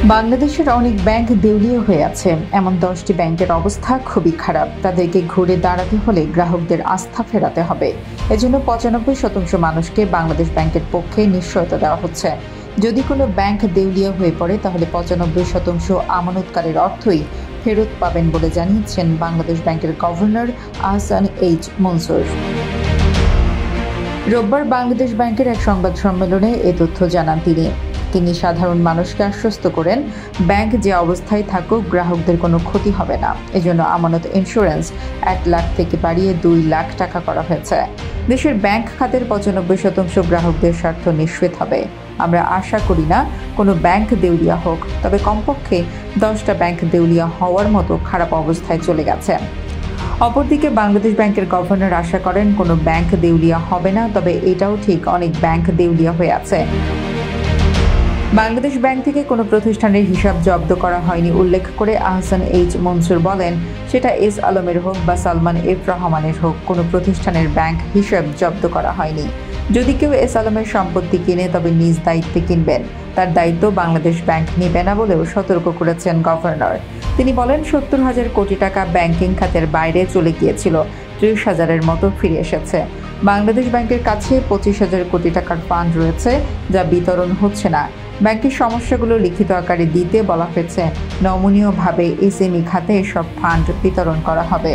বাংলাদেশের অনেক ব্যাংক দেউলিয়া হয়ে আছে। এমন 10টি ব্যাংকের অবস্থা খুবই খারাপ। তাদেরকে ঘুরে দাঁড়াতে হলে গ্রাহকদের আস্থা ফেরাতে হবে। এজন্য 95% মানুষকে বাংলাদেশ ব্যাংকের পক্ষে নিশ্চয়তা দেওয়া হচ্ছে। যদি কোনো ব্যাংক দেউলিয়া হয়ে পড়ে তাহলে 95% আমানতকারীর অর্থই ফেরত পাবেন বলে জানিয়েছেন বাংলাদেশ ব্যাংকের গভর্নর আহসান এইচ মনসুর। রোববার বাংলাদেশ ব্যাংকের এক সংবাদ সম্মেলনে এ তথ্য জানান তিনি সাধারণ মানুষকে আশ্বস্ত করেন, ব্যাংক যে অবস্থায় থাকুক গ্রাহকদের কোনো ক্ষতি হবে না। এজন্য আমানত ইন্স্যুরেন্স 1 লাখ থেকে বাড়িয়ে 2 লাখ টাকা করা হয়েছে। দেশের ব্যাংক খাতের 95% গ্রাহকদের স্বার্থ নিশ্চিত হবে। আমরা আশা করি না কোনো ব্যাংক দেউলিয়া হোক, তবে কমপক্ষে 10টা ব্যাংক দেউলিয়া হওয়ার মতো খারাপ অবস্থায় চলে গেছে। অপরদিকে বাংলাদেশ ব্যাংকের গভর্নর আশা করেন কোনো ব্যাংক দেউলিয়া হবে না, তবে এটাও ঠিক অনেক ব্যাংক দেউলিয়া হয়ে আছে। বাংলাদেশ ব্যাংক থেকে কোনো প্রতিষ্ঠানের হিসাব জব্দ করা হয়নি উল্লেখ করে আহসান এইচ মনসুর বলেন, সেটা এস আলমের হোক বা সালমান এফ রহমানের হোক, কোনো প্রতিষ্ঠানের ব্যাংক হিসাব জব্দ করা হয়নি। যদি কেউ এস আলমের সম্পত্তি কিনে তবে নিজ দায়িত্বে কিনবেন, তার দায়িত্ব বাংলাদেশ ব্যাংক নেবে না বলেও সতর্ক করেছেন গভর্নর। তিনি বলেন, 70,000 কোটি টাকা ব্যাংকিং খাতের বাইরে চলে গিয়েছিল, 30,000-এর মতো ফিরে এসেছে। বাংলাদেশ ব্যাংকের কাছে 25,000 কোটি টাকার ফান্ড রয়েছে, যা বিতরণ হচ্ছে না। ব্যাংকের সমস্যাগুলো লিখিত আকারে দিতে বলা হয়েছে। নমনীয়ভাবে এসএমই খাতে এসব ফান্ড বিতরণ করা হবে।